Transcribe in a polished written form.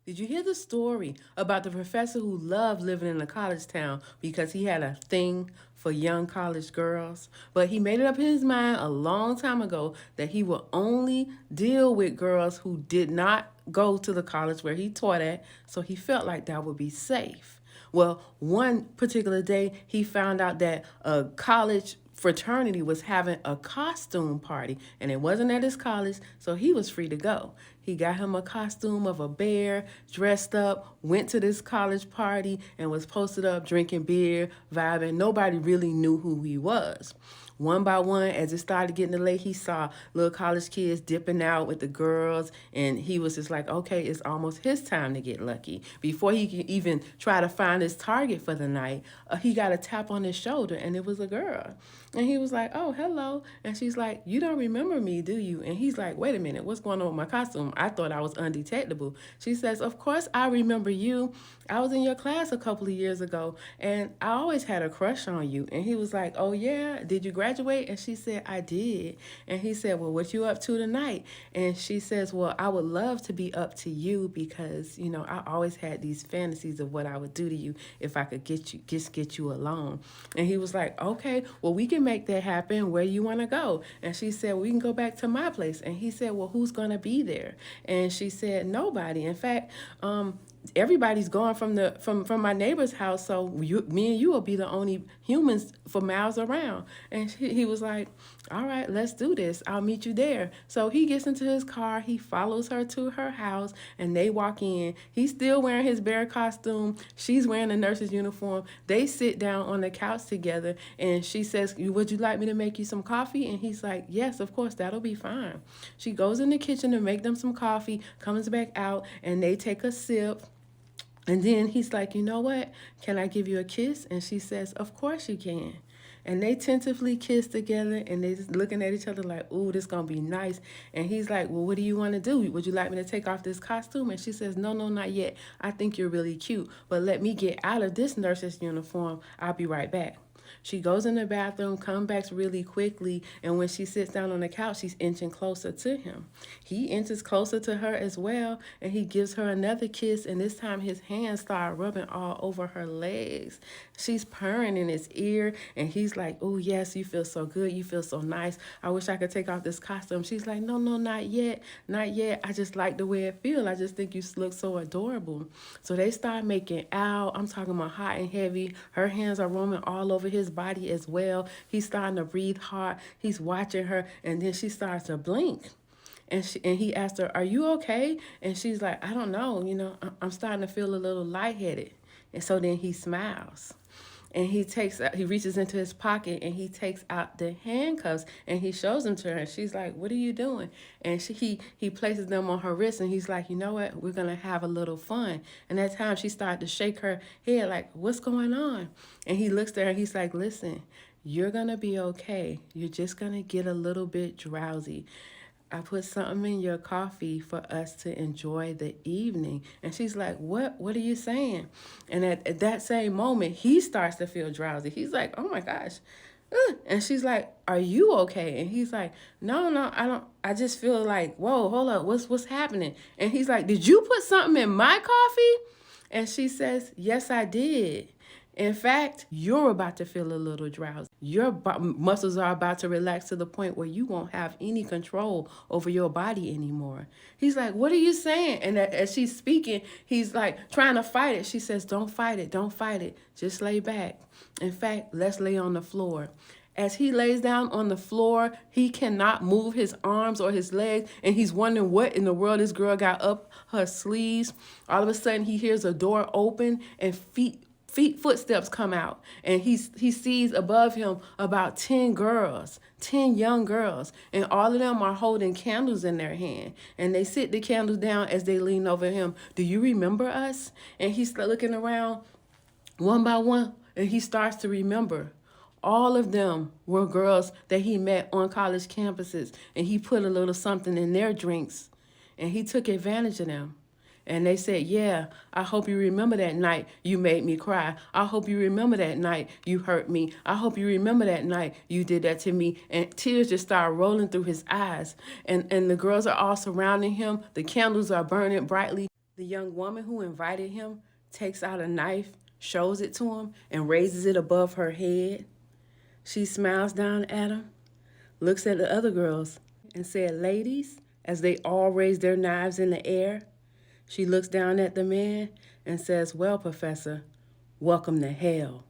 Did you hear the story about the professor who loved living in a college town because he had a thing for young college girls? But he made it up in his mind a long time ago that he would only deal with girls who did not go to the college where he taught at, so he felt like that would be safe. Well, one particular day, he found out that a college fraternity was having a costume party, and it wasn't at his college, so he was free to go. He got him a costume of a bear, dressed up, went to this college party, and was posted up drinking beer, vibing. Nobody really knew who he was. One by one, as it started getting late, he saw little college kids dipping out with the girls, and he was just like, okay, it's almost his time to get lucky. Before he could even try to find his target for the night, he got a tap on his shoulder, and it was a girl. And he was like, oh, hello. And she's like, you don't remember me, do you? And he's like, wait a minute, what's going on with my costume? I thought I was undetectable. She says, of course I remember you. I was in your class a couple of years ago, and I always had a crush on you. And he was like, oh, yeah, did you graduate? And she said, I did. And he said, well, what you up to tonight? And she says, well, I would love to be up to you because, I always had these fantasies of what I would do to you if I could get you alone. And he was like, okay, well, we can make that happen. Where you want to go? And she said, well, we can go back to my place. And he said, well, who's going to be there? And she said, nobody. In fact, everybody's gone from my neighbor's house, so me and you will be the only humans for miles around. And he was like, all right, let's do this. I'll meet you there. So he gets into his car, he follows her to her house, and they walk in. He's still wearing his bear costume, she's wearing a nurse's uniform. They sit down on the couch together, and she says, would you like me to make you some coffee? And he's like, yes, of course, that'll be fine. She goes in the kitchen to make them some coffee, comes back out, and they take a sip. And then he's like, you know what? Can I give you a kiss? And she says, of course you can. And they tentatively kiss together, and they just looking at each other like, ooh, this gonna be nice. And he's like, well, what do you want to do? Would you like me to take off this costume? And she says, no, not yet. I think you're really cute, but let me get out of this nurse's uniform. I'll be right back. She goes in the bathroom, comes back really quickly, and when she sits down on the couch, she's inching closer to him. He inches closer to her as well, and he gives her another kiss, and this time his hands start rubbing all over her legs. She's purring in his ear, and he's like, oh, yes, you feel so good. You feel so nice. I wish I could take off this costume. She's like, no, not yet. Not yet. I just like the way it feels. I just think you look so adorable. So they start making out. I'm talking about hot and heavy. Her hands are roaming all over his body as well. He's starting to breathe hard. He's watching her, and then she starts to blink. And he asked her, are you okay? And she's like, I don't know. I'm starting to feel a little lightheaded. And so then he smiles. And he reaches into his pocket and he takes out the handcuffs and he shows them to her. And she's like, what are you doing? And he places them on her wrist, and he's like, you know what? We're going to have a little fun. And that time she started to shake her head like, what's going on? And he looks at her and he's like, listen, you're going to be okay. You're just going to get a little bit drowsy. I put something in your coffee for us to enjoy the evening. And she's like, what are you saying? And at that same moment, he starts to feel drowsy. He's like, oh my gosh. And she's like, are you okay? And he's like, no, I don't. I just feel like, whoa, hold up. What's happening? And he's like, did you put something in my coffee? And she says, yes, I did. In fact, you're about to feel a little drowsy. Your muscles are about to relax to the point where you won't have any control over your body anymore. He's like, what are you saying? And as she's speaking, he's like trying to fight it. She says, don't fight it. Don't fight it. Just lay back. In fact, let's lay on the floor. As he lays down on the floor, he cannot move his arms or his legs, and he's wondering what in the world this girl got up her sleeves. All of a sudden, he hears a door open and footsteps come out, and he sees above him about 10 young girls, and all of them are holding candles in their hand, and they sit the candles down as they lean over him. Do you remember us? And he's looking around one by one, and he starts to remember. All of them were girls that he met on college campuses, and he put a little something in their drinks, and he took advantage of them. And they said, yeah, I hope you remember that night you made me cry. I hope you remember that night you hurt me. I hope you remember that night you did that to me. And tears just started rolling through his eyes. And the girls are all surrounding him. The candles are burning brightly. The young woman who invited him takes out a knife, shows it to him, and raises it above her head. She smiles down at him, looks at the other girls, and said, "Ladies," as they all raise their knives in the air. She looks down at the man and says, "Well, Professor, welcome to hell."